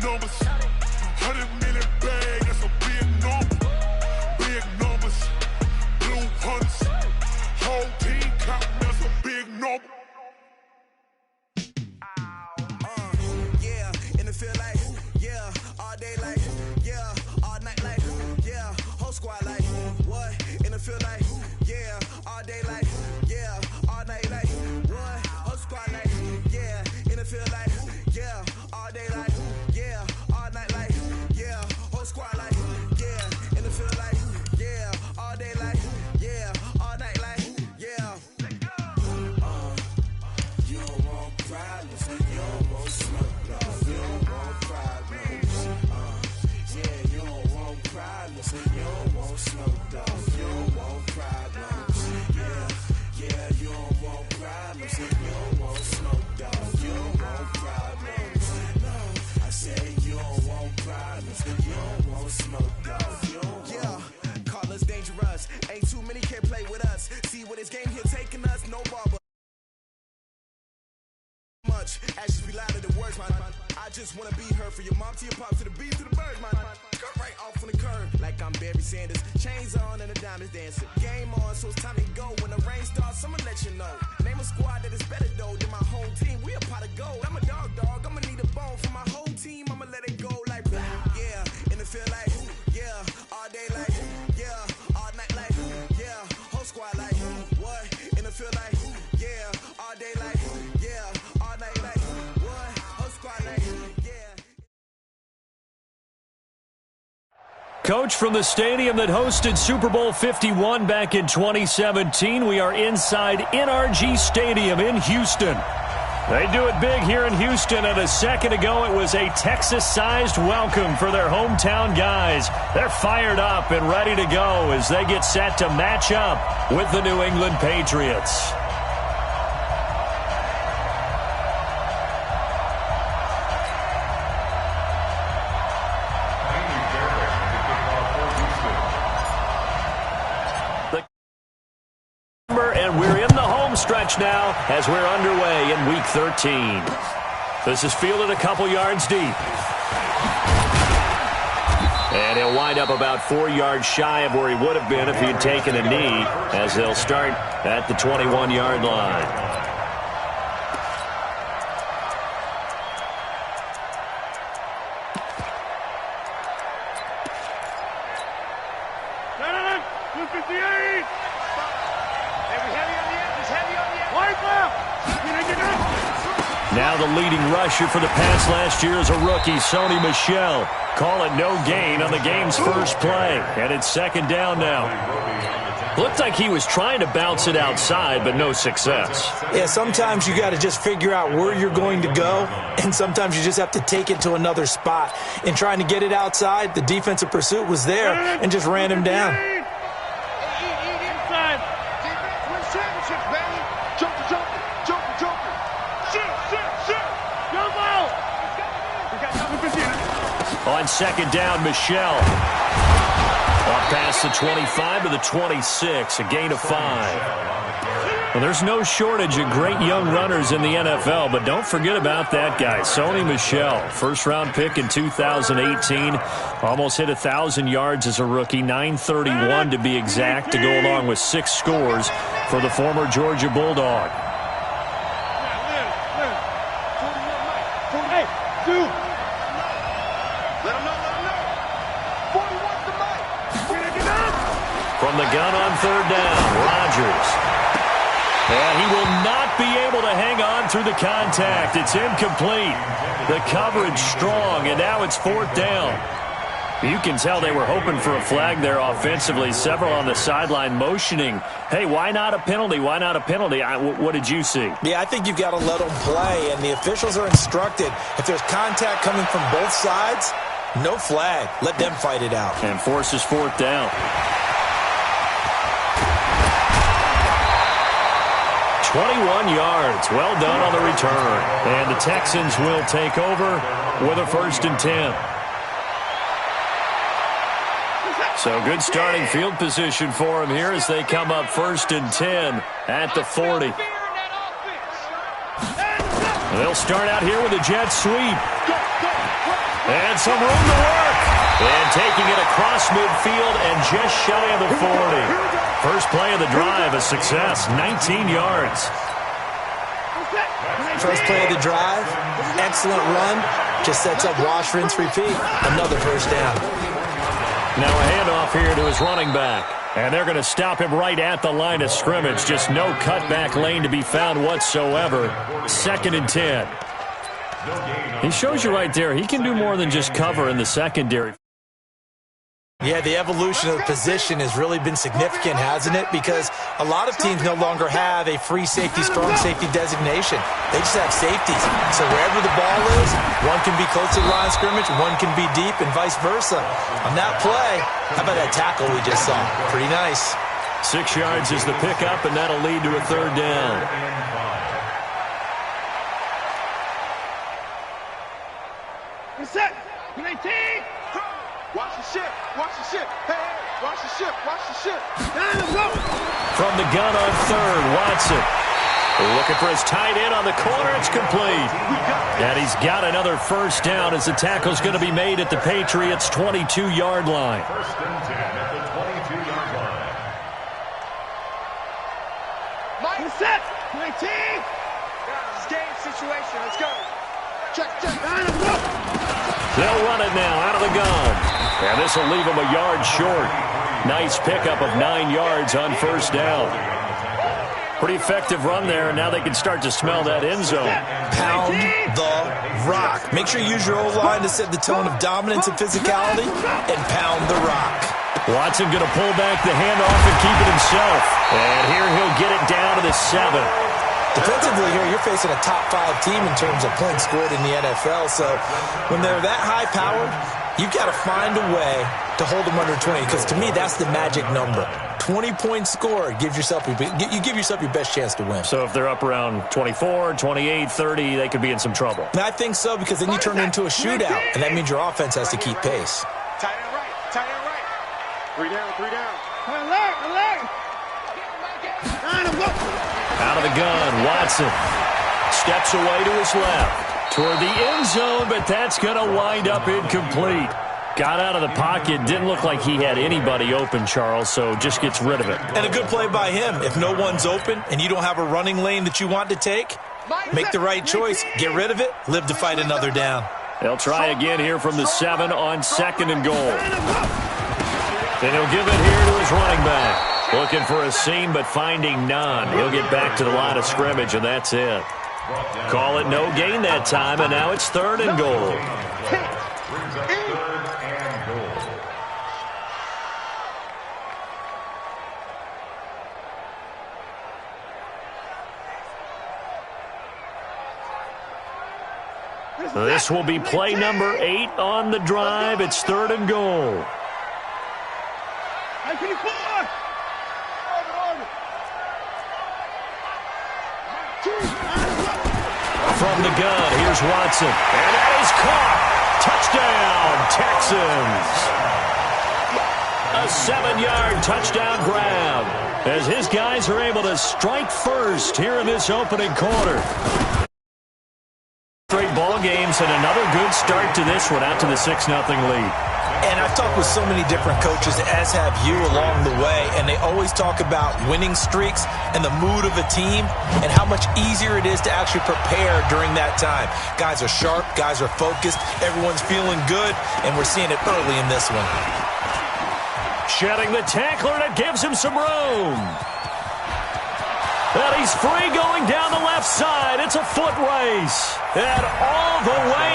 numbers. 100 million bag, that's a big number. Big numbers. Blue hunters. Whole team counting, that's a big number. Yeah, in the field like, yeah, all day like, yeah, all night like, yeah, whole squad like, what? In the field like, yeah, all day like, yeah, all night like, what? Whole squad like, yeah, in the field like, yeah, all day like, yeah, all night like, yeah, whole squad like, yeah, in the field like, yeah, all day like, yeah, all night like, yeah. You don't want problems, you don't want smoke, you don't want problems. Yeah, you don't want problems, you don't want smoke, you don't want problems. Yeah, you don't want problems, you don't want smoke, you don't want problems. No, I said you don't want problems, you don't want smoke, you don't. Yeah, call us dangerous. Ain't too many can play with us. See what this game here taking us, no ball. Much actions be louder than words, man. I just wanna be heard from your mom to your pop to the beat to the birds, man. Cut right off on the curb like I'm Barry Sanders. Chains on and the diamonds dancing. Game on, so it's time to go. When the rain starts, I'ma let you know. Name a squad that is better though than my whole team. We a pot of gold. I'm a dog. I'ma need a bone for my whole team. I'ma let it go like, yeah. In the field like, yeah. All day like, yeah. All night like, yeah. Whole squad like, what? In the field like, yeah. All day like, yeah. Coach, from the stadium that hosted Super Bowl 51 back in 2017, we are inside NRG Stadium in Houston. They do it big here in Houston, and a second ago it was a Texas-sized welcome for their hometown guys. They're fired up and ready to go as they get set to match up with the New England Patriots. And we're in the home stretch now as we're underway in Week 13. This is fielded a couple yards deep. And he'll wind up about 4 yards shy of where he would have been if he had taken a knee, as they'll start at the 21-yard line. Now the leading rusher for the Pats last year is a rookie, Sony Michel. Call it no gain on the game's first play. And it's second down now. Looked like he was trying to bounce it outside, but no success. Yeah, sometimes you got to just figure out where you're going to go, and sometimes you just have to take it to another spot. In trying to get it outside, the defensive pursuit was there and just ran him down. On second down, Michel. Up past the 25 to the 26, a gain of 5. Well, there's no shortage of great young runners in the NFL, but don't forget about that guy, Sony Michel. First-round pick in 2018. Almost hit 1,000 yards as a rookie, 931 to be exact, to go along with 6 scores for the former Georgia Bulldog. From the gun on third down, Rodgers. And he will not be able to hang on through the contact. It's incomplete. The coverage strong, and now it's fourth down. You can tell they were hoping for a flag there offensively. Several on the sideline motioning, hey, why not a penalty? Why not a penalty? What did you see? Yeah, I think you've got to let them play, and the officials are instructed. If there's contact coming from both sides, no flag. Let them fight it out. And forces fourth down. 21 yards. Well done on the return. And the Texans will take over with a 1st and 10. So good starting field position for them here as they come up 1st and 10 at the 40. They'll start out here with a jet sweep. And some room to work. And taking it across midfield and just shy of the 40. First play of the drive, a success, 19 yards. First play of the drive, excellent run. Just sets up wash, rinse, repeat. Another first down. Now a handoff here to his running back. And they're going to stop him right at the line of scrimmage. Just no cutback lane to be found whatsoever. 2nd and 10. He shows you right there, he can do more than just cover in the secondary. Yeah, the evolution of the position has really been significant, hasn't it? Because a lot of teams no longer have a free safety, strong safety designation. They just have safeties. So wherever the ball is, one can be close to the line of scrimmage, one can be deep, and vice versa. On that play, how about that tackle we just saw? Pretty nice. 6 yards is the pickup, and that'll lead to a 3rd down. Set. 19. Watch the ship. Watch the ship. Hey, watch the ship. Watch the ship. From the gun on 3rd, Watson. Looking for his tight end on the corner. It's complete. And he's got another first down as the tackle's going to be made at the Patriots' 22-yard line. 1st and 10 at the 22-yard line. Mike, set. 19. Game situation. Let's go. Check. They'll run it now out of the gun. And this will leave him a yard short. Nice pickup of 9 yards on first down. Pretty effective run there, and now they can start to smell that end zone. Pound the rock. Make sure you use your O-line to set the tone of dominance and physicality, and pound the rock. Watson going to pull back the handoff and keep it himself. And here he'll get it down to the 7. Defensively here, you're facing a top 5 team in terms of points scored in the NFL. So when they're that high-powered, you've got to find a way to hold them under 20. Because to me, that's the magic number. 20 points scored, you give yourself your best chance to win. So if they're up around 24, 28, 30, they could be in some trouble. And I think so, because then you turn it into a shootout, and that means your offense has to keep pace. Tight end right. Tight end right. 3 down. 3 down. Alert. Out of the gun, Watson steps away to his left toward the end zone, but that's going to wind up incomplete. Got out of the pocket, didn't look like he had anybody open, Charles, so just gets rid of it. And a good play by him. If no one's open and you don't have a running lane that you want to take, make the right choice, get rid of it, live to fight another down. They'll try again here from the 7 on 2nd and goal. And he'll give it here to his running back. Looking for a seam, but finding none. He'll get back to the line of scrimmage, and that's it. Call it no gain that time, and now it's 3rd and goal. This will be play number 8 on the drive. It's 3rd and goal. From the gun, here's Watson. And that is caught. Touchdown, Texans. A 7-yard touchdown grab as his guys are able to strike first here in this opening quarter. Straight ball games and another good start to this one out to the 6-0 lead. And I've talked with so many different coaches, as have you, along the way, and they always talk about winning streaks and the mood of a team and how much easier it is to actually prepare during that time. Guys are sharp, guys are focused, everyone's feeling good, and we're seeing it early in this one. Shedding the tackler, and it gives him some room. And he's free going down the left side. It's a foot race. And all the way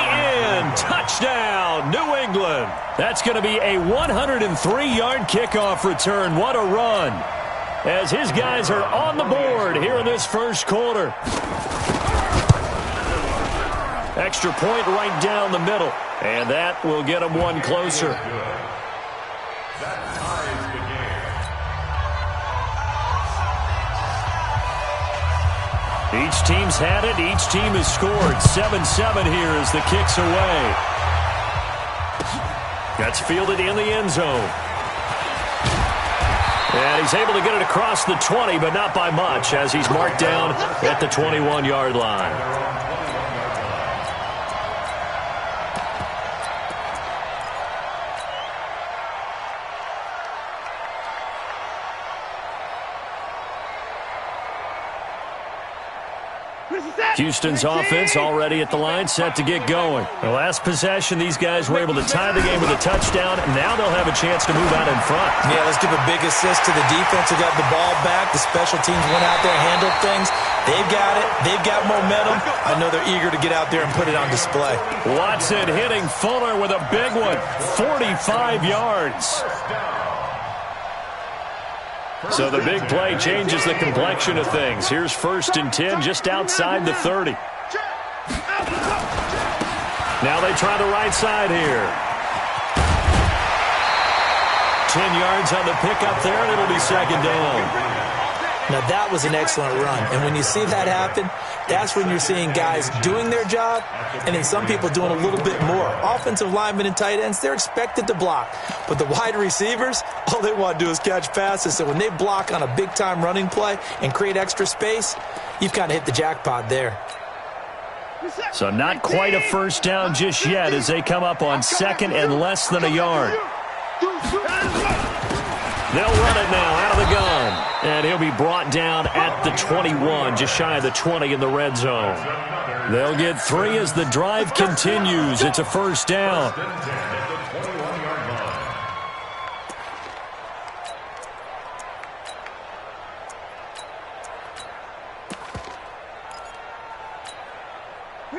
in. Touchdown, New England. That's going to be a 103-yard kickoff return. What a run. As his guys are on the board here in this first quarter. Extra point right down the middle. And that will get him one closer. Each team's had it. Each team has scored. 7-7 here as the kick's away. That's fielded in the end zone. And he's able to get it across the 20, but not by much as he's marked down at the 21-yard line. Houston's offense already at the line, set to get going. The last possession, these guys were able to tie the game with a touchdown, and now they'll have a chance to move out in front. Yeah, let's give a big assist to the defense who got the ball back. The special teams went out there and handled things. They've got it. They've got momentum. I know they're eager to get out there and put it on display. Watson hitting Fuller with a big one, 45 yards. So the big play changes the complexion of things. Here's 1st and 10 just outside the 30. Now they try the right side here. 10 yards on the pickup there, and it'll be 2nd down. Now, that was an excellent run. And when you see that happen, that's when you're seeing guys doing their job and then some people doing a little bit more. Offensive linemen and tight ends, they're expected to block. But the wide receivers, all they want to do is catch passes. So when they block on a big-time running play and create extra space, you've kind of hit the jackpot there. So not quite a 1st down just yet as they come up on 2nd and less than a yard. They'll run it now out of the gun. And he'll be brought down at the 21, just shy of the 20 in the red zone. They'll get 3 as the drive continues. It's a 1st down.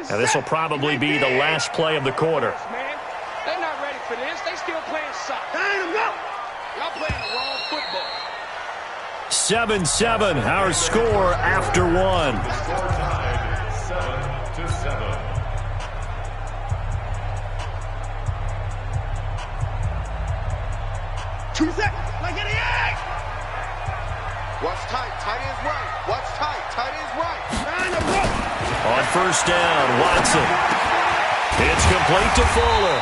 Now this will probably be the last play of the quarter. They're not ready for this. They still playing soccer. Y'all playing the wrong football. 7-7, our score after 1. 7-7. Watch tight. Tight end's right. Watch tight. Tight end's right. On 1st down, Watson. It's complete to Fuller.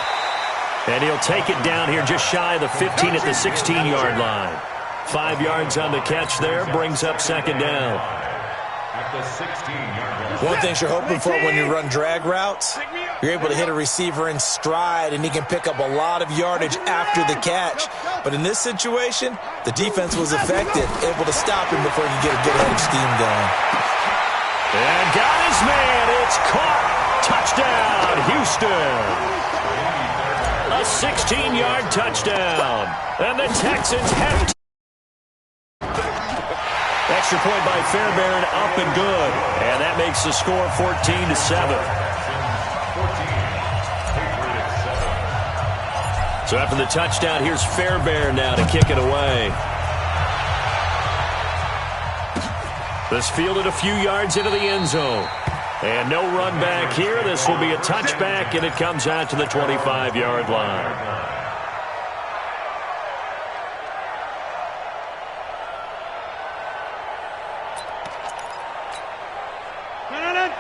And he'll take it down here just shy of the 15 at the 16-yard line. 5 yards on the catch there, brings up 2nd down. At the 16-yard line. One thing you're hoping for when you run drag routes, you're able to hit a receiver in stride, and he can pick up a lot of yardage after the catch. But in this situation, the defense was effective, able to stop him before he could get a good head of steam going. And got his man. It's caught. Touchdown, Houston. A 16-yard touchdown. And the Texans have extra point by Fairbairn, up and good. And that makes the score 14-7. So after the touchdown, here's Fairbairn now to kick it away. This fielded a few yards into the end zone. And no run back here. This will be a touchback, and it comes out to the 25-yard line.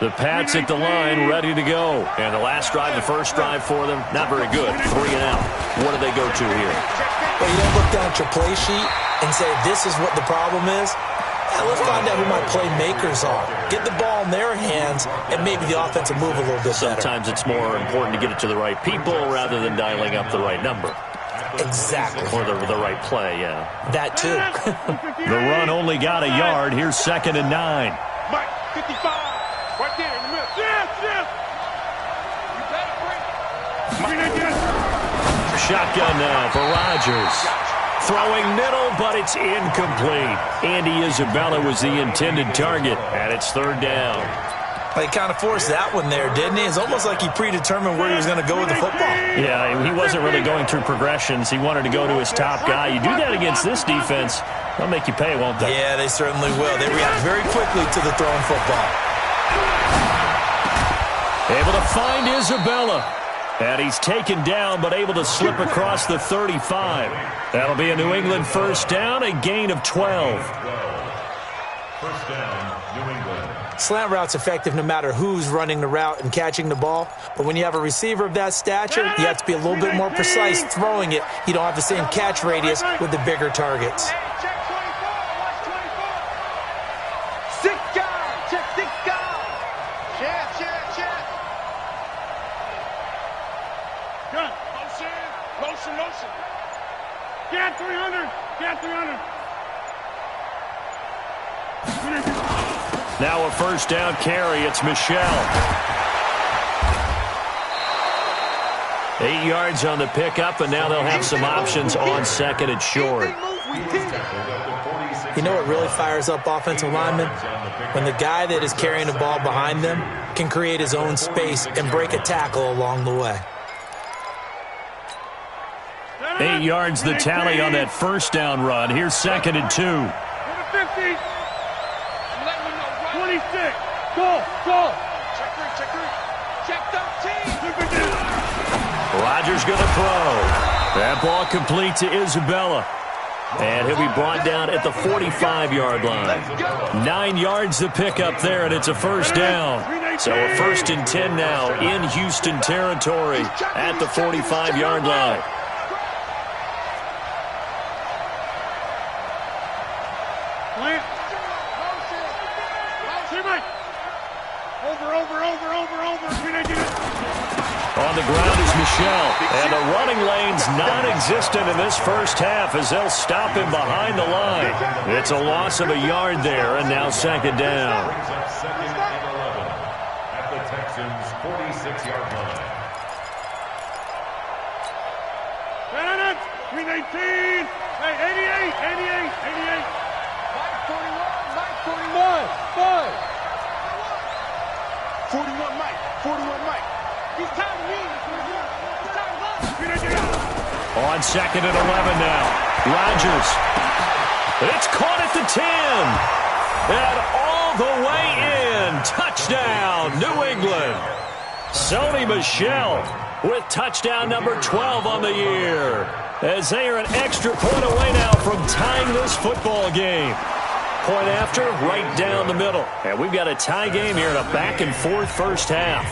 The Pats at the line, ready to go. And the last drive, the first drive for them, not very good. 3 and out. What do they go to here? Well, you don't look down at your play sheet and say, this is what the problem is. Yeah, let's find out who my playmakers are. Get the ball in their hands, and maybe the offense will move a little bit better. Sometimes it's more important to get it to the right people rather than dialing up the right number. Exactly. Or the right play, yeah. That too. The run only got a yard. Here's 2nd and 9. Mike, 55. Right there in the middle. Yes. You better bring it. Shotgun now for Rodgers. Throwing middle, but it's incomplete. Andy Isabella was the intended target, and it's 3rd down. Well, he kind of forced that one there, didn't he? It's almost like he predetermined where he was going to go with the football. Yeah, he wasn't really going through progressions. He wanted to go to his top guy. You do that against this defense, they'll make you pay, won't they? Yeah, they certainly will. They react very quickly to the throwing football. Able to find Isabella. And he's taken down, but able to slip across the 35. That'll be a New England 1st down, a gain of 12. 1st down, New England. Slant route's effective no matter who's running the route and catching the ball. But when you have a receiver of that stature, you have to be a little bit more precise throwing it. You don't have the same catch radius with the bigger targets. Check 24. Watch 24. 6 guys. Check 6 guys. Check. Gun. Motion. Get 300. Now a first down carry. It's Michelle. 8 yards on the pickup, and now they'll have some options on second and short. You know what really fires up offensive linemen? When the guy that is carrying the ball behind them can create his own space and break a tackle along the way. 8 yards the tally on that first down run. Here's second and 2. 50. 26. Go. Check 13. Rodgers going to throw. That ball complete to Isabella. And he'll be brought down at the 45-yard line. 9 yards to pick up there, and it's a first down. So a first and 10 now in Houston territory at the 45-yard line. On the ground is Michelle, and the running lane's non-existent in this first half as they'll stop him behind the line. It's a loss of a yard there, and now second down. Second and 11 at the Texans' 46-yard line. 319. Hey, 88. Mike 41. 41 Mike. He's time to leave. On second and 11 now. Rodgers. It's caught at the 10. And all the way in. Touchdown, New England. Sony Michel with touchdown number 12 on the year. As they are an extra point away now from tying this football game. Point after, right down the middle. And we've got a tie game here in a back-and-forth first half.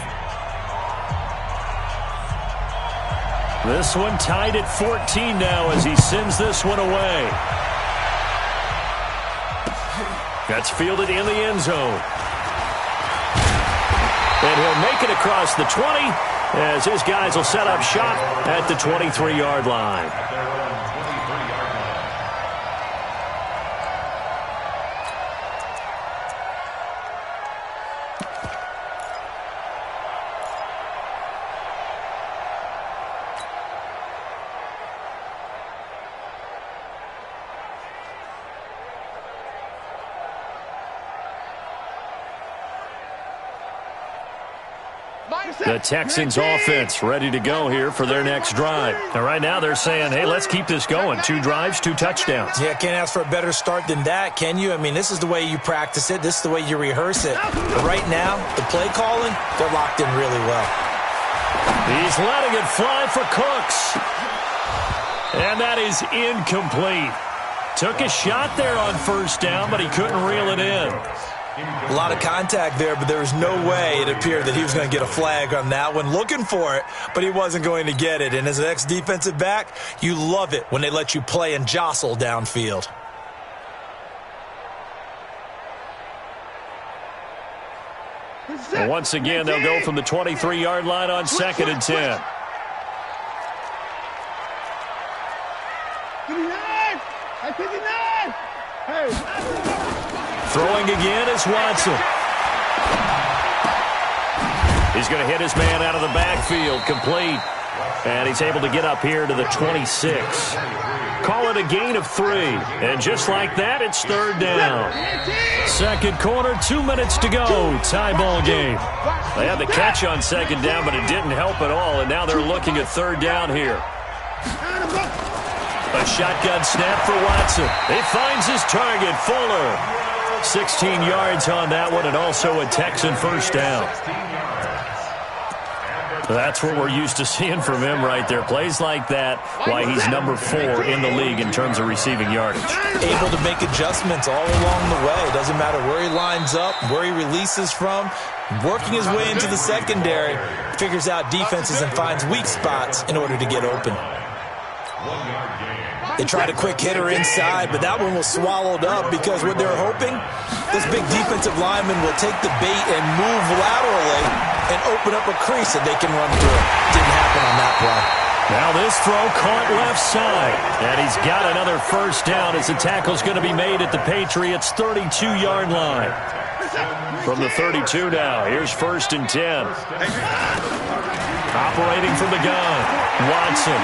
This one tied at 14 now as he sends this one away. That's fielded in the end zone. And he'll make it across the 20 as his guys will set up shop at the 23-yard line. The Texans offense ready to go here for their next drive. And right now they're saying, hey, let's keep this going. 2 drives, 2 touchdowns. Yeah, can't ask for a better start than that, can you? I mean, this is the way you practice it. This is the way you rehearse it. But right now, the play calling, they're locked in really well. He's letting it fly for Cooks. And that is incomplete. Took a shot there on first down, but he couldn't reel it in. A lot of contact there, but there was no way it appeared that he was going to get a flag on that one. Looking for it, but he wasn't going to get it. And as an ex-defensive back, you love it when they let you play and jostle downfield. And once again, they'll go from the 23-yard line on second and 10. Throwing again is Watson. He's going to hit his man out of the backfield, complete. And he's able to get up here to the 26. Call it a gain of 3. And just like that, it's third down. Second quarter, 2 minutes to go. Tie ball game. They had the catch on second down, but it didn't help at all. And now they're looking at third down here. A shotgun snap for Watson. He finds his target, Fuller. 16 yards on that one, and also a Texan first down. That's what we're used to seeing from him right there. Plays like that, why he's number 4 in the league in terms of receiving yardage. Able to make adjustments all along the way. Doesn't matter where he lines up, where he releases from. Working his way into the secondary, figures out defenses and finds weak spots in order to get open. They tried a quick hitter inside, but that one was swallowed up because what they're hoping, this big defensive lineman will take the bait and move laterally and open up a crease that they can run through. Didn't happen on that play. Now this throw caught left side, and he's got another first down as the tackle's going to be made at the Patriots' 32-yard line. From the 32 now, here's 1st and 10. Operating from the gun, Watson.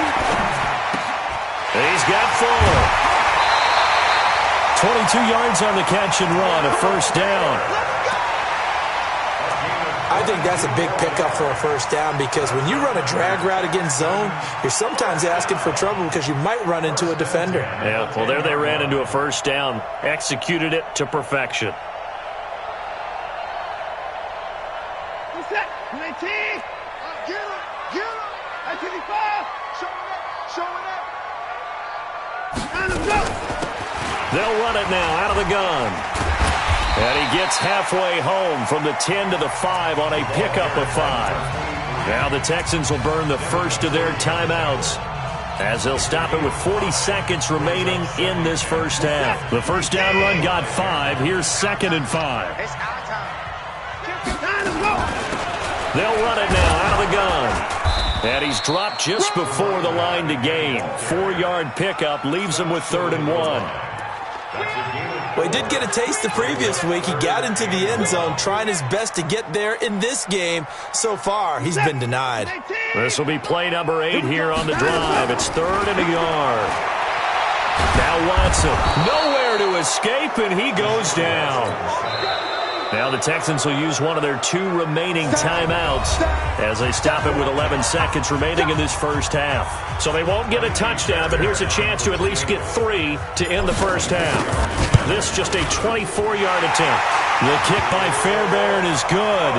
He's got Fuller. 22 yards on the catch and run, a 1st down. I think that's a big pickup for a 1st down because when you run a drag route against zone, you're sometimes asking for trouble because you might run into a defender. Yeah, well, there they ran into a 1st down. Executed it to perfection. What's that? 19. Get him. Get him. 85. Showing up. Showing up. And let's go. They'll run it now out of the gun. And he gets halfway home from the 10 to the 5 on a pickup of 5. Now the Texans will burn the first of their timeouts as they'll stop it with 40 seconds remaining in this 1st half. The 1st down run got 5. Here's 2nd and 5. It's our time. They'll run it now out of the gun. And he's dropped just before the line to gain. 4-yard pickup leaves him with 3rd and 1. Well, he did get a taste the previous week. He got into the end zone trying his best to get there in this game. So far, he's been denied. This will be play number 8 here on the drive. It's 3rd and a yard. Now Watson, nowhere to escape, and he goes down. Now the Texans will use one of their 2 remaining timeouts as they stop it with 11 seconds remaining in this 1st half. So they won't get a touchdown, but here's a chance to at least get 3 to end the 1st half. This just a 24-yard attempt. The kick by Fairbairn is good.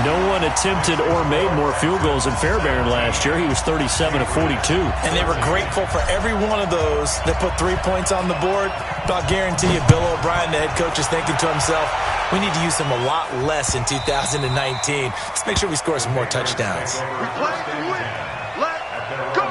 No one attempted or made more field goals than Fairbairn last year. He was 37 of 42. And they were grateful for every one of those that put 3 points on the board. But I'll guarantee you, Bill O'Brien, the head coach, is thinking to himself, we need to use them a lot less in 2019. Let's make sure we score some more touchdowns. We play to win. Let's go.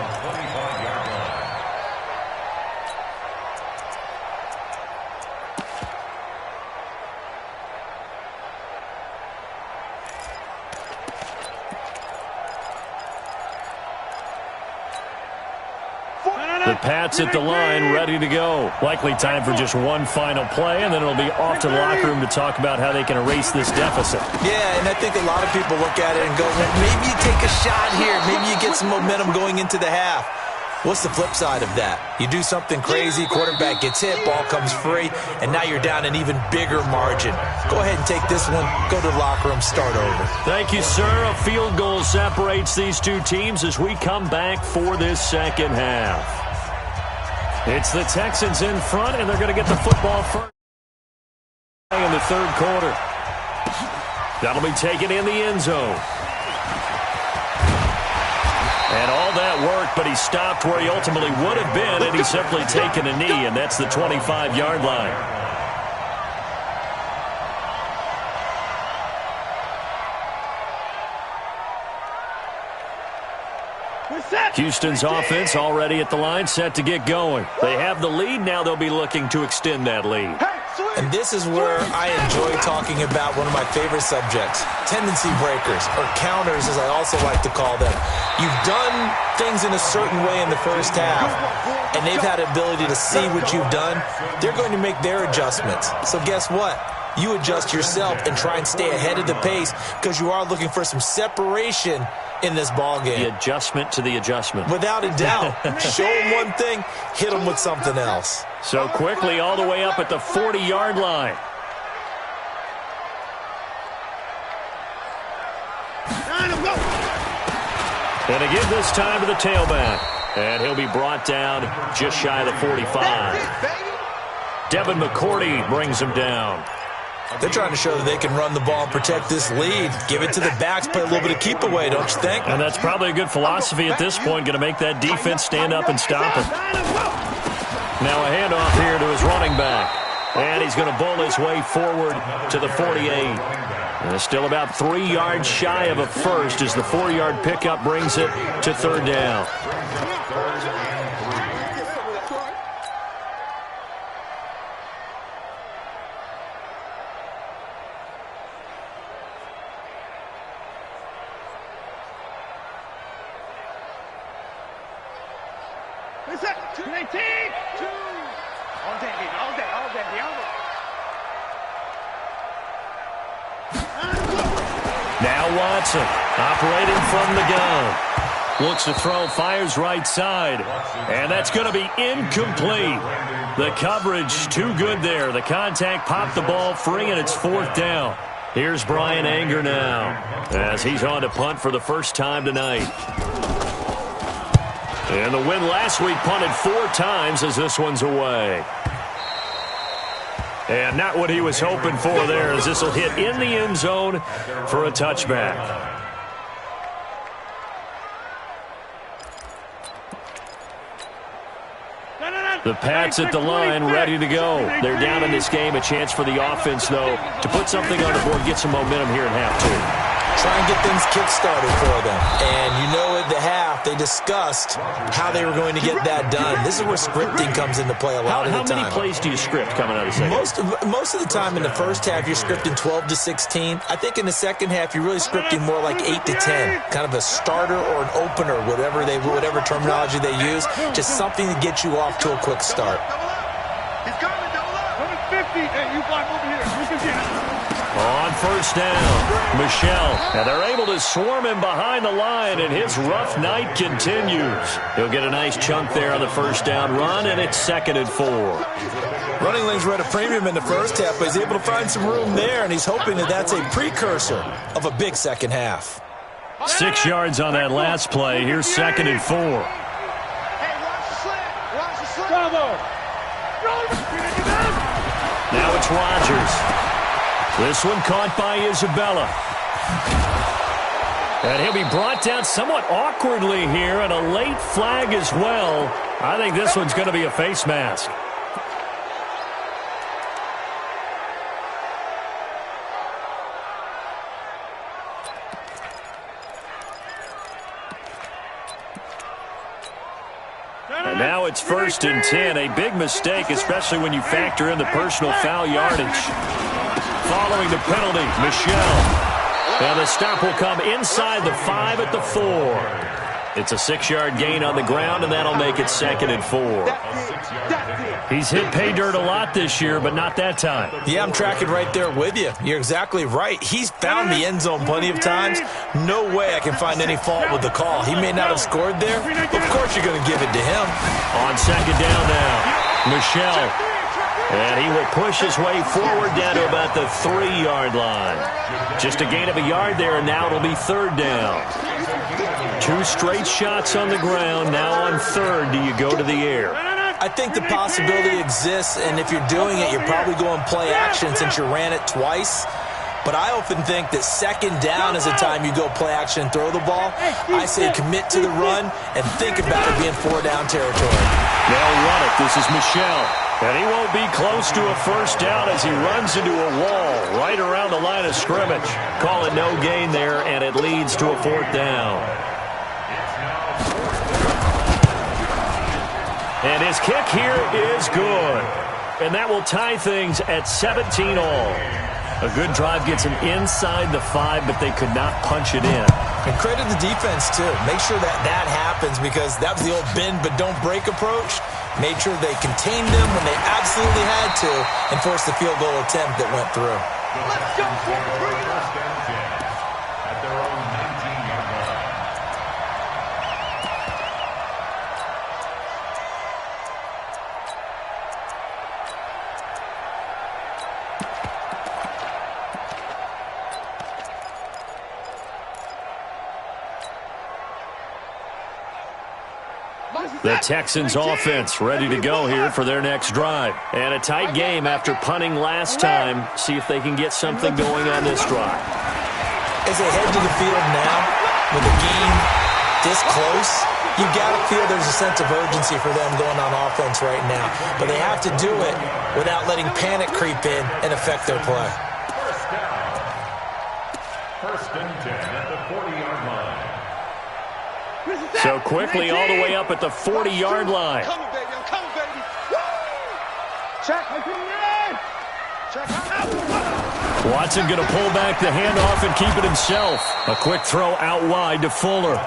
The Pats at the line, ready to go. Likely time for just one final play, and then it'll be off to the locker room to talk about how they can erase this deficit. Yeah, and I think a lot of people look at it and go, well, maybe you take a shot here. Maybe you get some momentum going into the half. What's the flip side of that? You do something crazy, quarterback gets hit, ball comes free, and now you're down an even bigger margin. Go ahead and take this one, go to the locker room, start over. Thank you, sir. A field goal separates these 2 teams as we come back for this 2nd half. It's the Texans in front, and they're going to get the football first in the 3rd quarter. That'll be taken in the end zone. And all that worked, but he stopped where he ultimately would have been, and he's simply taken a knee, and that's the 25-yard line. Houston's offense already at the line, set to get going. They have the lead. Now they'll be looking to extend that lead. And this is where I enjoy talking about one of my favorite subjects, tendency breakers, or counters as I also like to call them. You've done things in a certain way in the 1st half, and they've had the ability to see what you've done. They're going to make their adjustments. So guess what? You adjust yourself and try and stay ahead of the pace because you are looking for some separation in this ball game. The adjustment to the adjustment. Without a doubt. Show them one thing, hit them with something else. So quickly all the way up at the 40-yard line. And again this time to the tailback. And he'll be brought down just shy of the 45. Devin McCourty brings him down. They're trying to show that they can run the ball and protect this lead. Give it to the backs, play a little bit of keep away, don't you think? And that's probably a good philosophy at this point, going to make that defense stand up and stop it. Now a handoff here to his running back. And he's going to bowl his way forward to the 48. And still about 3 yards shy of a first as the 4-yard pickup brings it to 3rd down. Now Watson operating from the gun. Looks to throw, fires right side. And that's going to be incomplete. The coverage too good there. The contact popped the ball free, and it's 4th down. Here's Brian Anger now as he's on to punt for the first time tonight. And the win last week punted 4 times as this one's away. And not what he was hoping for there as this will hit in the end zone for a touchback. The Pats at the line, ready to go. They're down in this game. A chance for the offense, though, to put something on the board, get some momentum here in half 2. Try and get things kick-started for them. And you know at the half, they discussed how they were going to get that done. This is where scripting comes into play a lot of the time. How many plays do you script coming out of the second? Most of the time in the first half, you're scripting 12 to 16. I think in the second half, you're really scripting more like 8 to 10. Kind of a starter or an opener, whatever terminology they use. Just something to get you off to a quick start. He's coming, double up. 50. Hey, you block over here. You can get it. On first down, Michelle. And they're able to swarm him behind the line, and his rough night continues. He'll get a nice chunk there on the first down run, and it's 2nd and 4. Running lanes were at a premium in the first half, but he's able to find some room there, and he's hoping that that's a precursor of a big second half. 6 yards on that last play. Here's 2nd and 4. Hey, watch the slant. Watch the slant. Bravo. Now it's Rodgers. This one caught by Isabella. And he'll be brought down somewhat awkwardly here, and a late flag as well. I think this one's going to be a face mask. And now it's 1st and 10. A big mistake, especially when you factor in the personal foul yardage. Following the penalty, Michelle. And the stop will come inside the 5 at the 4. It's a 6-yard gain on the ground, and that'll make it 2nd and 4. He's hit pay dirt a lot this year, but not that time. Yeah, I'm tracking right there with you. You're exactly right. He's found the end zone plenty of times. No way I can find any fault with the call. He may not have scored there, but of course you're going to give it to him. On 2nd down now, Michelle. And he will push his way forward down to about the 3-yard line. Just a gain of a yard there, and now it'll be 3rd down. 2 straight shots on the ground. Now on 3rd, do you go to the air? I think the possibility exists, and if you're doing it, you're probably going play action since you ran it twice. But I often think that 2nd down is the time you go play action and throw the ball. I say commit to the run and think about it being 4-down territory. They'll run it. This is Michelle. And he won't be close to a first down as he runs into a wall right around the line of scrimmage. Call it no gain there, and it leads to a 4th down. And his kick here is good. And that will tie things at 17 all. A good drive gets him inside the 5, but they could not punch it in. And credit the defense, too. Make sure that that happens, because that was the old bend but don't break approach. Made sure they contained them when they absolutely had to and forced the field goal attempt that went through. Let's go. Bring it up. At their own 19-yard line. The Texans offense ready to go here for their next drive. And a tight game after punting last time. See if they can get something going on this drive. As they head to the field now, with the game this close, you got to feel there's a sense of urgency for them going on offense right now. But they have to do it without letting panic creep in and affect their play. First and 10 at the 40-yard line. So quickly all the way up at the 40-yard line. Coming, baby. I'm coming, baby. Woo! Check. Check out. Watson going to pull back the handoff and keep it himself. A quick throw out wide to Fuller.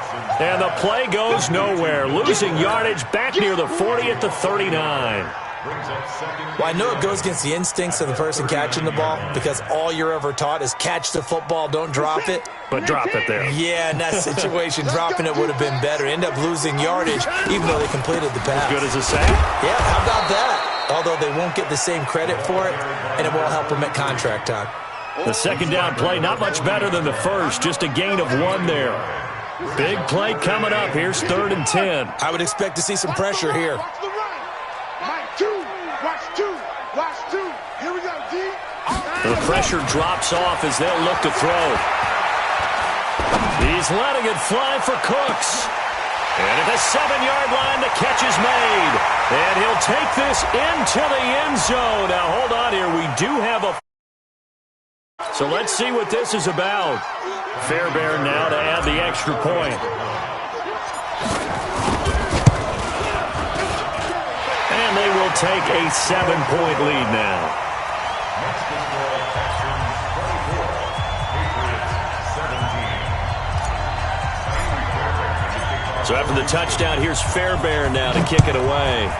And the play goes nowhere. Losing yardage back near the 40 at the 39. Well, I know it goes against the instincts of the person catching the ball because all you're ever taught is catch the football, don't drop it. But drop it there. Yeah, in that situation, dropping it would have been better. End up losing yardage even though they completed the pass. As good as a sack? Yeah, how about that? Although they won't get the same credit for it, and it won't help them at contract time. The second down play, not much better than the first, just a gain of 1 there. Big play coming up. Here's 3rd and 10. I would expect to see some pressure here. Watch the run. Mike, 2. Watch 2. Watch 2. Here we go, D. The pressure drops off as they'll look to throw. He's letting it fly for Cooks. And at the 7-yard line, the catch is made. And he'll take this into the end zone. Now, hold on here. We do have a... So let's see what this is about. Fairbairn now to add the extra point. And they will take a 7-point lead now. So after the touchdown, here's Fairbairn now to kick it away.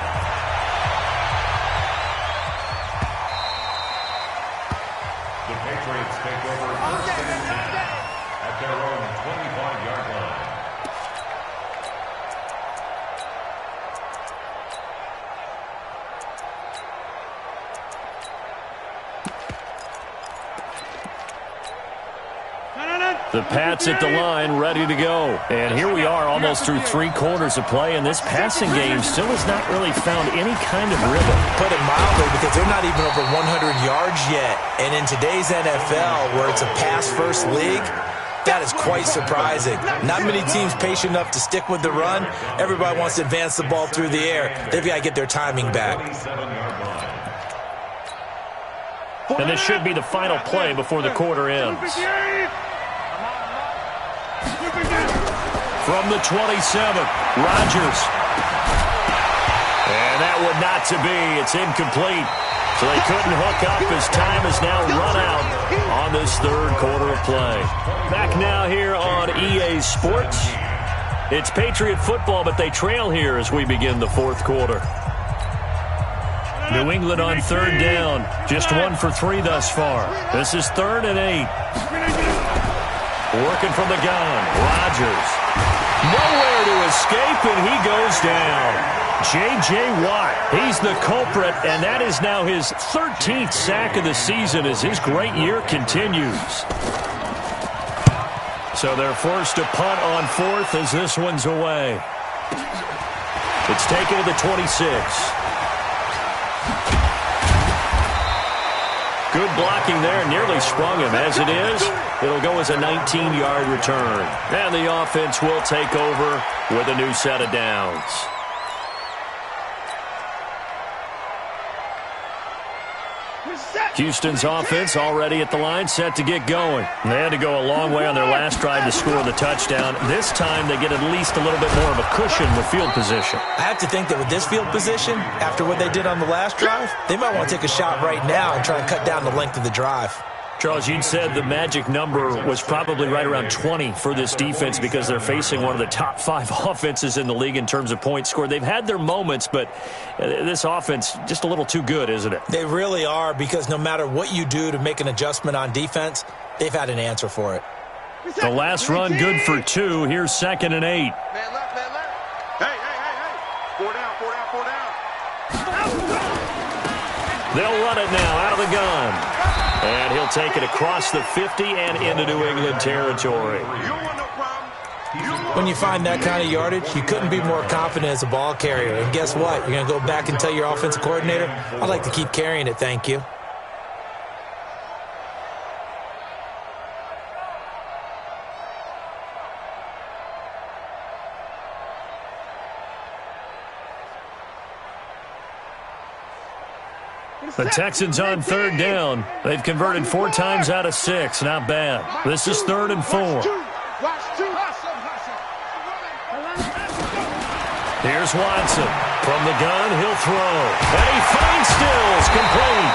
The Patriots take over first and 10 at their own 25-yard line. The Pats at the line, ready to go. And here we are almost through 3 quarters of play, and this passing game still has not really found any kind of rhythm. Put it mildly, because they're not even over 100 yards yet. And in today's NFL, where it's a pass-first league, that is quite surprising. Not many teams patient enough to stick with the run. Everybody wants to advance the ball through the air. They've got to get their timing back. And this should be the final play before the quarter ends. From the 27th, Rodgers. And that would not to be. It's incomplete. So they couldn't hook up as time has now run out on this 3rd quarter of play. Back now here on EA Sports. It's Patriot football, but they trail here as we begin the 4th quarter. New England on 3rd down. Just 1 for 3 thus far. This is 3rd and 8. Working from the gun. Rodgers. Nowhere to escape, and he goes down. J.J. Watt, he's the culprit, and that is now his 13th sack of the season as his great year continues. So they're forced to punt on 4th as this one's away. It's taken to the 26. Good blocking there, nearly sprung him. As it is, it'll go as a 19-yard return. And the offense will take over with a new set of downs. Houston's offense already at the line, set to get going. They had to go a long way on their last drive to score the touchdown. This time they get at least a little bit more of a cushion with field position. I have to think that with this field position, after what they did on the last drive, they might want to take a shot right now and try and cut down the length of the drive. Charles, you'd said the magic number was probably right around 20 for this defense because they're facing one of the top 5 offenses in the league in terms of points scored. They've had their moments, but this offense just a little too good, isn't it? They really are, because no matter what you do to make an adjustment on defense, they've had an answer for it. The last run good for 2. Here's 2nd and 8. Man left, man left. Hey. 4 down. They'll run it now out of the gun. And he'll take it across the 50 and into New England territory. When you find that kind of yardage, you couldn't be more confident as a ball carrier. And guess what? You're going to go back and tell your offensive coordinator, I'd like to keep carrying it, thank you. The Texans on 3rd down. They've converted 4 times out of 6. Not bad. This is 3rd and 4. Here's Watson. From the gun, he'll throw. And he finds Stills, complete.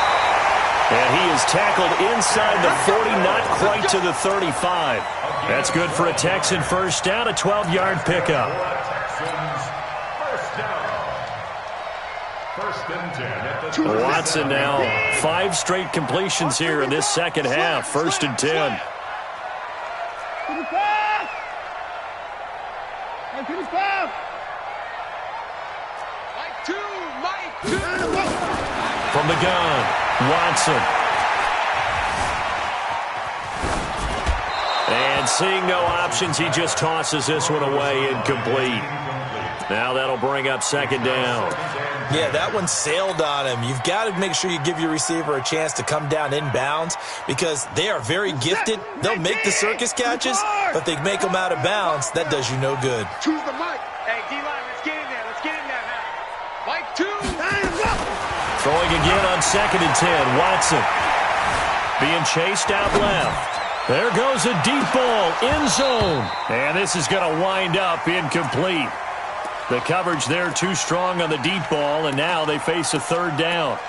And he is tackled inside the 40, not quite to the 35. That's good for a Texan first down, a 12-yard pickup. First and 10 at the Watson now 5 straight completions here in this second half. First and 10. From the gun, Watson. And seeing no options, he just tosses this one away, incomplete. Now that'll bring up second down. Yeah, that one sailed on him. You've got to make sure you give your receiver a chance to come down inbounds because they are very gifted. They'll make the circus catches, but they make them out of bounds. That does you no good. Choose the mic. Hey, D-line, let's get in there. Let's get in there now. Mike 2. Throwing again on second and 10. Watson being chased out left. There goes a deep ball, end zone. And this is going to wind up incomplete. The coverage there too strong on the deep ball, and now they face a third down.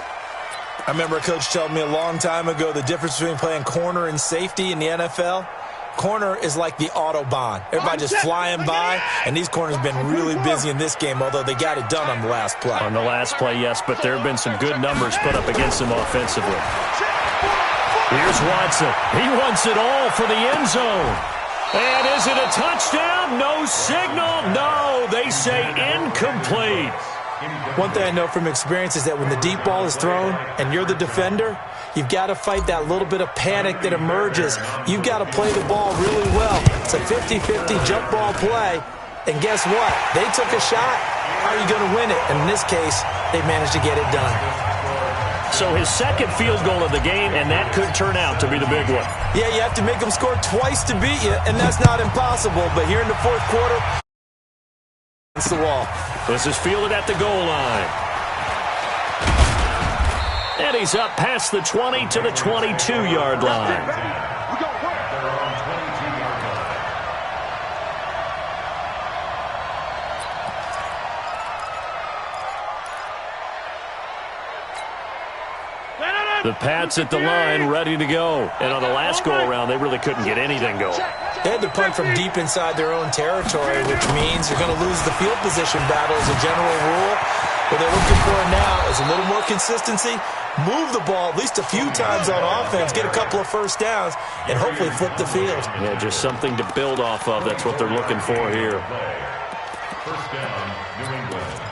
I remember a coach telling me a long time ago the difference between playing corner and safety in the NFL. Corner is like the Autobahn. Everybody just flying by, and these corners have been really busy in this game, although they got it done on the last play. On the last play, yes, but there have been some good numbers put up against them offensively. Here's Watson. He wants it all for the end zone. And is it a touchdown? No signal. No, they say incomplete. One thing I know from experience is that when the deep ball is thrown and you're the defender, you've got to fight that little bit of panic that emerges. You've got to play the ball really well. It's a 50-50 jump ball play. And guess what? They took a shot. How are you going to win it? And in this case, they managed to get it done. So his second field goal of the game, and that could turn out to be the big one. Yeah, you have to make them score twice to beat you, and that's not impossible. But here in the fourth quarter, it's the wall. This is fielded at the goal line. And he's up past the 20 to the 22-yard line. The Pats at the line, ready to go. And on the last go-around, they really couldn't get anything going. They had to punt from deep inside their own territory, which means you're going to lose the field position battle as a general rule. What they're looking for now is a little more consistency, move the ball at least a few times on offense, get a couple of first downs, and hopefully flip the field. Yeah, just something to build off of. That's what they're looking for here. First down, New England.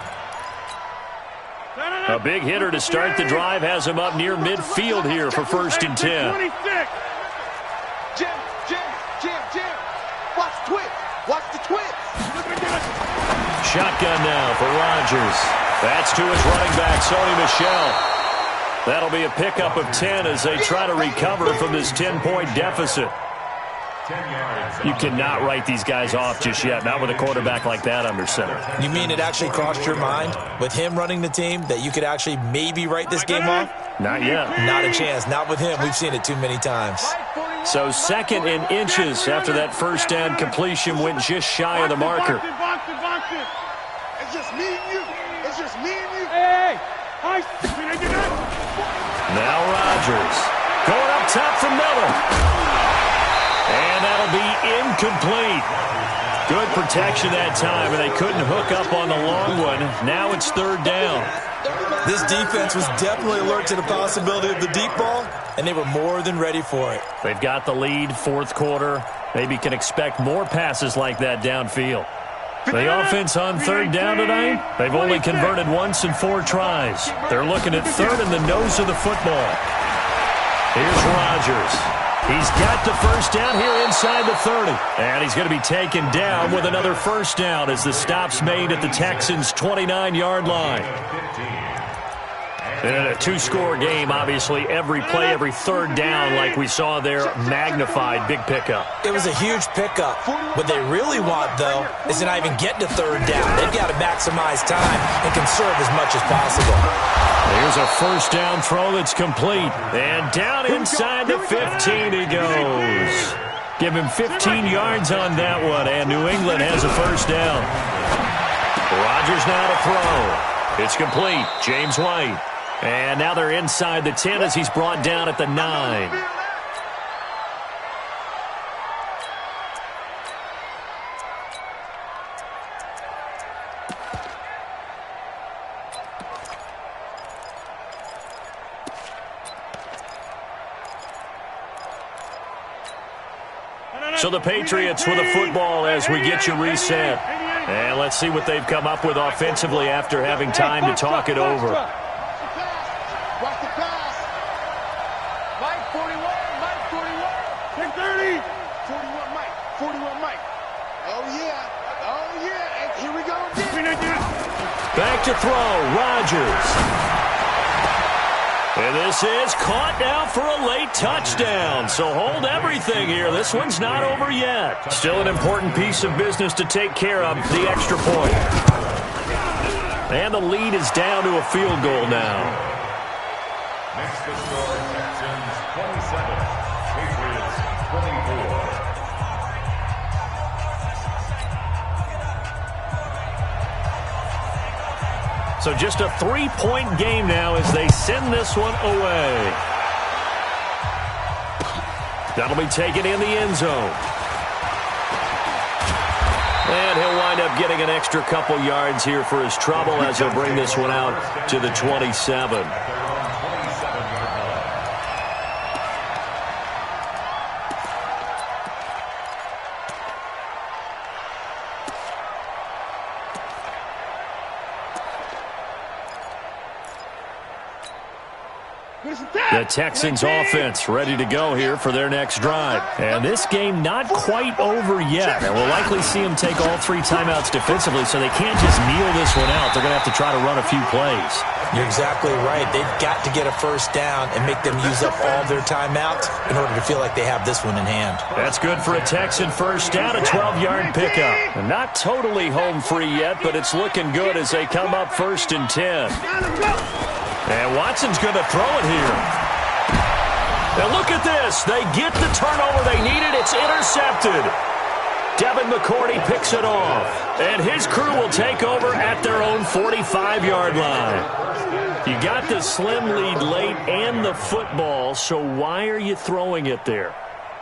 A big hitter to start the drive has him up near midfield here for first and 10. Jim. Watch the twitch. Watch the twitch. Shotgun now for Rodgers. That's to his running back, Sony Michel. That'll be a pickup of 10 as they try to recover from this 10-point deficit. 10 yards. You cannot write these guys off just yet, not with a quarterback like that under center. You mean it actually crossed your mind with him running the team that you could actually maybe write this game off? Not yet. Not a chance. Not with him. We've seen it too many times. So second in inches after that first down completion went just shy of the marker. It's just me and you. It's just me and you. Hey! Now Rodgers going up top for Miller. And that'll be incomplete. Good protection that time, and they couldn't hook up on the long one. Now it's third down. This defense was definitely alert to the possibility of the deep ball, and they were more than ready for it. They've got the lead, fourth quarter. Maybe can expect more passes like that downfield. The offense on third down tonight, they've only converted once in 4 tries. They're looking at third in the nose of the football. Here's Rodgers. He's got the first down here inside the 30. And he's going to be taken down with another first down as the stop's made at the Texans' 29-yard line. And in a 2-score game, obviously, every play, every third down, like we saw there, magnified, big pickup. It was a huge pickup. What they really want, though, is to not even get to third down. They've got to maximize time and conserve as much as possible. Here's a first down throw that's complete. And down inside the 15 he goes. Give him 15 yards on that one, and New England has a first down. Rodgers now to throw. It's complete. James White. And now they're inside the 10 as he's brought down at the 9. So the Patriots with a football as we get you reset. And let's see what they've come up with offensively after having time to talk it over. Watch the pass. Mike 41, Mike 41. 30. 41 Mike, 41 Mike. Oh yeah, and here we go again. Back to throw, Rodgers. And this is caught now for a late touchdown. So hold everything here. This one's not over yet. Still an important piece of business to take care of, the extra point. And the lead is down to a field goal now. Next to score, Texans 27, Patriots 24. So just a 3-point game now as they send this one away. That'll be taken in the end zone. And he'll wind up getting an extra couple yards here for his trouble as he'll bring this one out to the 27. The Texans offense ready to go here for their next drive. And this game not quite over yet. And we'll likely see them take all 3 timeouts defensively, so they can't just kneel this one out. They're going to have to try to run a few plays. You're exactly right. They've got to get a first down and make them use up all their timeouts in order to feel like they have this one in hand. That's good for a Texan first down, a 12-yard pickup. And not totally home free yet, but it's looking good as they come up 1st and 10. And Watson's going to throw it here. Now look at this. They get the turnover they needed. It's intercepted. Devin McCourty picks it off. And his crew will take over at their own 45-yard line. You got the slim lead late and the football, so why are you throwing it there?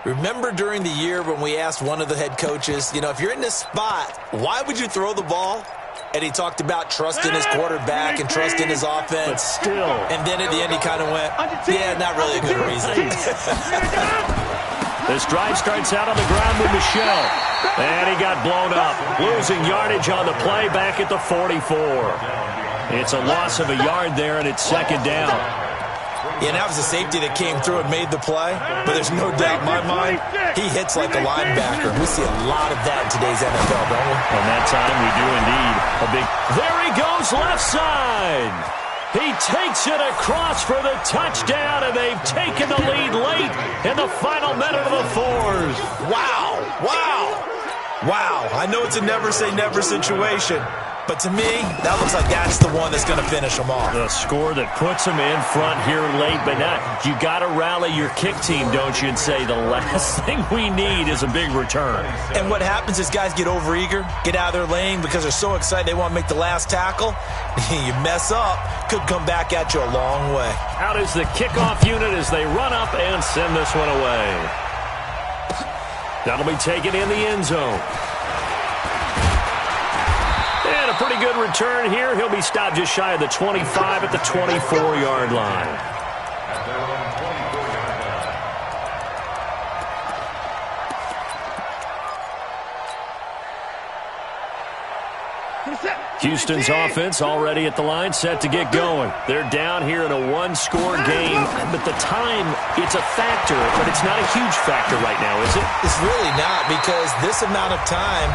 Remember during the year when we asked one of the head coaches, if you're in this spot, why would you throw the ball? And he talked about trusting his quarterback and trusting his offense. But still. And then at the end he kind of went, yeah, not really a good reason. This drive starts out on the ground with Michel. And he got blown up. Losing yardage on the play back at the 44. It's a loss of a yard there, and it's 2nd down. Yeah, and that was a safety that came through and made the play. But there's no doubt in my mind, he hits like a linebacker. We see a lot of that in today's NFL, don't we? And that time we do indeed. There he goes, left side. He takes it across for the touchdown, and they've taken the lead late in the final minute of the 4th. Wow. I know it's a never-say-never situation. But to me, that looks like that's the one that's going to finish them off. The score that puts them in front here late, but not. You got to rally your kick team, don't you, and say the last thing we need is a big return. And what happens is guys get overeager, get out of their lane because they're so excited they want to make the last tackle. You mess up, could come back at you a long way. Out is the kickoff unit as they run up and send this one away. That'll be taken in the end zone. And a pretty good return here. He'll be stopped just shy of the 25 at the 24-yard line. At their own 24-yard line. Houston's offense already at the line, set to get going. They're down here in a 1-score game, but the time, it's a factor, but it's not a huge factor right now, is it? It's really not, because this amount of time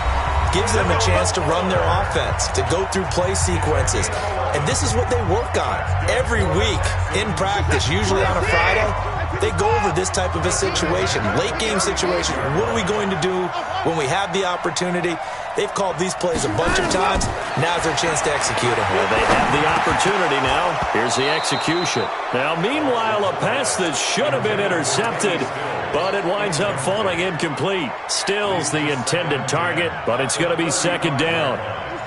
gives them a chance to run their offense, to go through play sequences. And this is what they work on every week in practice, usually on a Friday. They go over this type of a situation, late game situation. What are we going to do when we have the opportunity? They've called these plays a bunch of times. Now's their chance to execute them. Well, they have the opportunity now. Here's the execution. Now, meanwhile, a pass that should have been intercepted, but it winds up falling incomplete. Still's the intended target, but it's going to be 2nd down.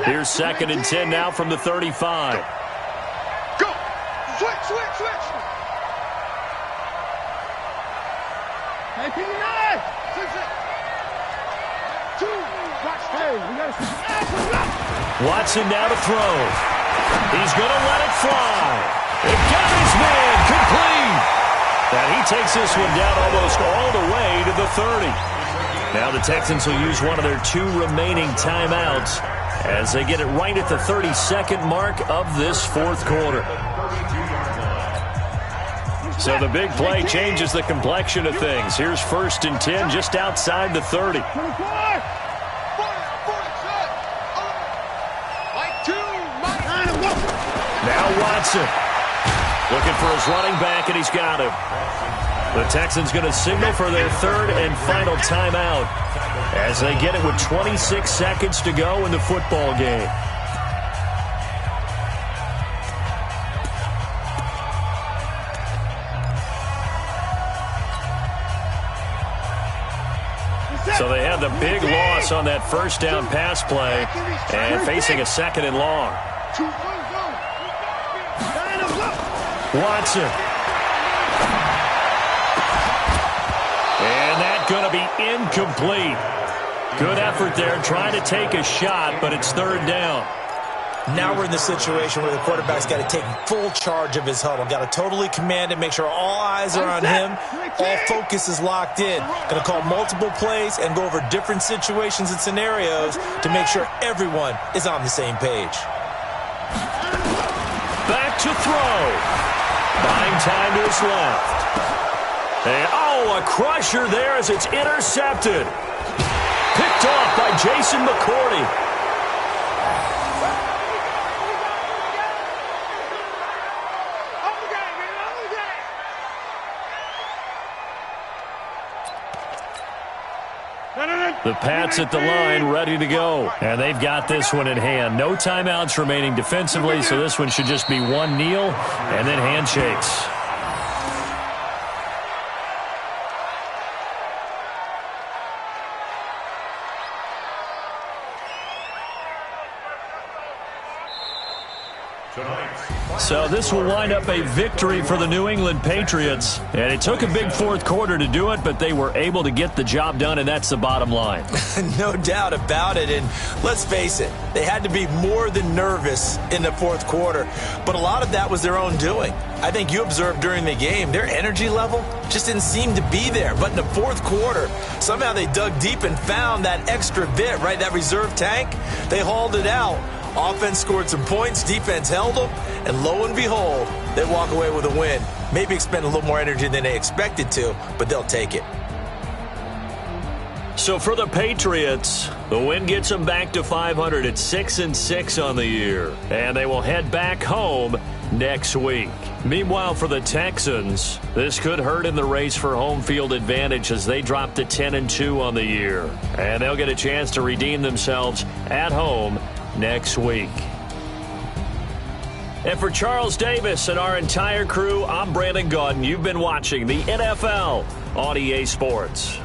Here's 2nd and 10 now from the 35. Go! Switch! Hey, P9! Switch it! 2! Hey, we got to... Watson now to throw. He's going to let it fly. It got his man complete. And he takes this one down almost all the way to the 30. Now the Texans will use one of their 2 remaining timeouts as they get it right at the 32nd mark of this 4th quarter. So the big play changes the complexion of things. Here's 1st and 10 just outside the 30. Now Watson looking for his running back, and he's got him. The Texans going to signal for their 3rd and final timeout as they get it with 26 seconds to go in the football game. So they had the big loss on that 1st down pass play and facing a 2nd and long. Watson. And that's going to be incomplete. Good effort there trying to take a shot, but it's 3rd down. Now we're in the situation where the quarterback's got to take full charge of his huddle. Got to totally command it, make sure all eyes are on him. All focus is locked in. Going to call multiple plays and go over different situations and scenarios to make sure everyone is on the same page. Back to throw. Buying time to his left. And, a crusher there as it's intercepted. Picked off by Jason McCourty. The Pats at the line, ready to go. And they've got this one in hand. No timeouts remaining defensively, so this one should just be one kneel and then handshakes. So this will wind up a victory for the New England Patriots. And it took a big 4th quarter to do it, but they were able to get the job done, and that's the bottom line. No doubt about it. And let's face it, they had to be more than nervous in the 4th quarter. But a lot of that was their own doing. I think you observed during the game, their energy level just didn't seem to be there. But in the 4th quarter, somehow they dug deep and found that extra bit, right, that reserve tank. They hauled it out. Offense scored some points, defense held them, and lo and behold, they walk away with a win. Maybe expend a little more energy than they expected to, but they'll take it. So for the Patriots, the win gets them back to 500 at 6-6 on the year, and they will head back home next week. Meanwhile, for the Texans, this could hurt in the race for home field advantage as they drop to 10-2 on the year, and they'll get a chance to redeem themselves at home next week. And for Charles Davis and our entire crew, I'm Brandon Gaudin. You've been watching the NFL on EA Sports.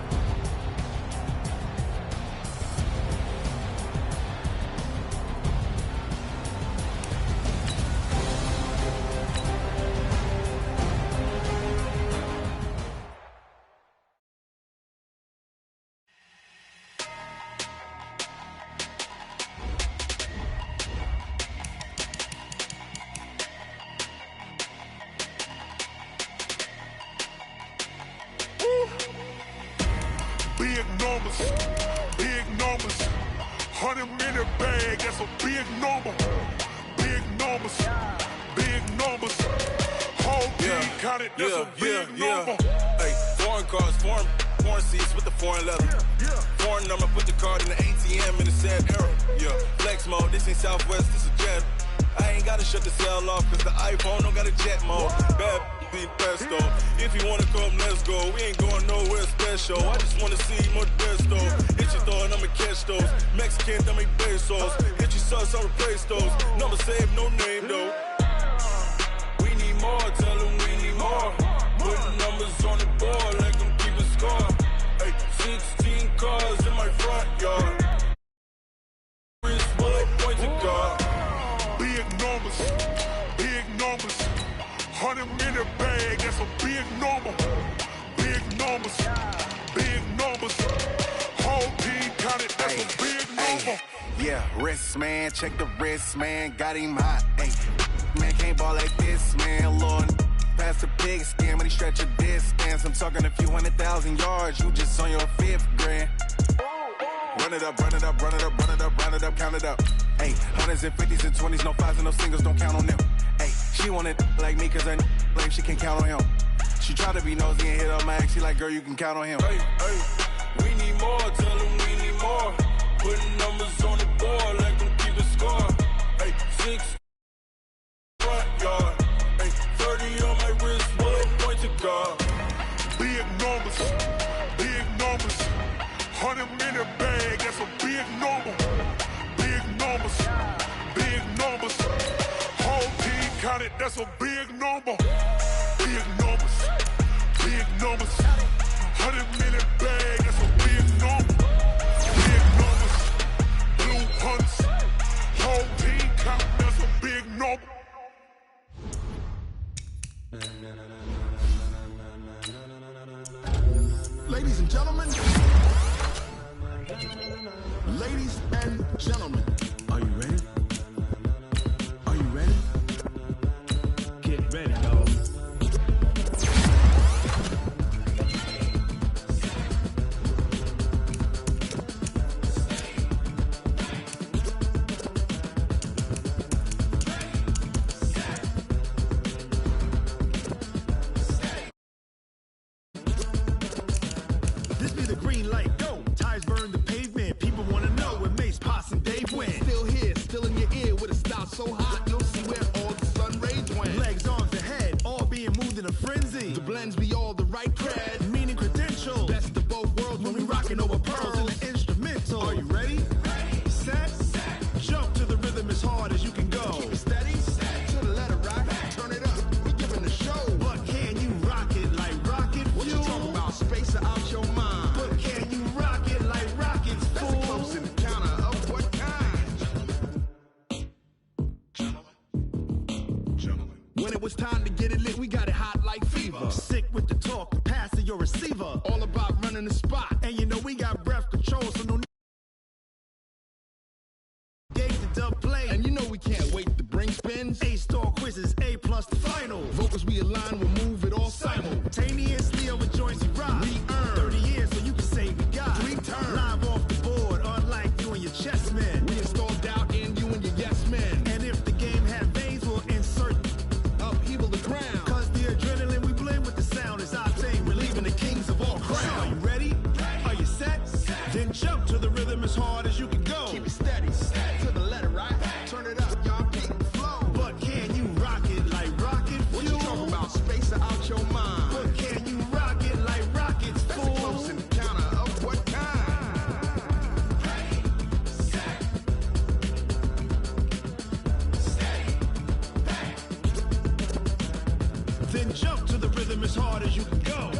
Big numbers, big numbers. 100-minute bag, that's a big number. Big numbers, big numbers. Whole team counted, that's a big number. Hey, foreign cars, foreign seats with the foreign leather. Foreign number, put the card in the ATM in the sad era. Yeah, flex mode, this ain't Southwest, this a jet. I ain't gotta shut the cell off, cause the iPhone don't got a jet mode. Bad be pesto. If you wanna come, let's go. We ain't going nowhere special. I just wanna see more desto. Hit your throw and I'ma catch those. Mexican, dame pesos. Hit your sauce, I'll replace those. Number saved, no name though. We need more, tell them we need more. Putting numbers on the board, like them keep a score. Hey, 16 cars in my front yard. Wristwood, point to God. Big numbers, big numbers. 100-minute bag, that's a big number. Big numbers, big numbers. Whole team counted, that's a big number. Yeah, wrist man, check the wrist man, got him hot. Ay, man can't ball like this, man. Lord, past the pig skin when he stretch a distance. I'm talking a few 100,000 yards, you just on your 5th grand. run it up, run it up, run it up, run it up, run it up, count it up. Hey, hundreds and fifties and 20s, no fives and no singles, don't count on them. Hey, she wanted like me cause her like she can count on him. She try to be nosy and hit up my ex, she like, girl, you can count on him. Hey, we need more, tell them we need more. Putting numbers on the board like them keeping score. Hey, 6 front yard. Hey, 30 on my wrist, 1 point to guard. Big numbers, big numbers. 100-minute bag, that's a big number. Big numbers, big numbers. Whole team counted, that's a big number. Big numbers, big numbers. 100-minute bag, that's a big number. Big numbers, blue hunts. Whole team count, that's a big number. Ladies and gentlemen, are you ready? Are you ready? Get ready, dog. This be the green light, go. Tires burn the pavement. People want to know where Mace, Potts, and Dave went. Still here, still in your ear with a style so hot, you'll see where all the sun rays went. Legs, arms, and head, all being moved in a frenzy. The blends be all the right cred, meaning credentials. Best of both worlds when we rockin' over pearls in the instrumental. Are you ready? Set, jump to the rhythm as hard as you can go. Keep it steady, to the letter right, turn it up. We giving the show. But can you rock it like rocket fuel? What you talking about? Space out your mind. But can you rock it like rockets, fool? That's close in the counter of what kind? Gentlemen. When it was time to get it lit, we got it hot like fever. Sick with the talk, the pass to your receiver. All about running the spot. And you know we got breath control, so no gauge the dub play. And you know we can't wait to bring spins. A-star quizzes, A+ the final. Vocals we align, we'll move it all simultaneously over joints we rock. We earn 30 years, so you can say we got 3 turns. Live off the board, unlike you and your chess men. We installed doubt in you and your yes men. And if the game had veins, we'll insert upheaval the ground. Cause the adrenaline we blend with the sound is our thing. We're leaving the kings of all crowns. So are you ready? Are you set? Then jump to the rhythm as hard as you can go. Keep it steady, to the letter right. Turn it up, y'all keep the flow. But can you rock it like rocket fuel? What you talking about? Space out your mind. But can you rock it like rockets, fool? That's close in the counter of what kind? Then jump to the rhythm as hard as you can go.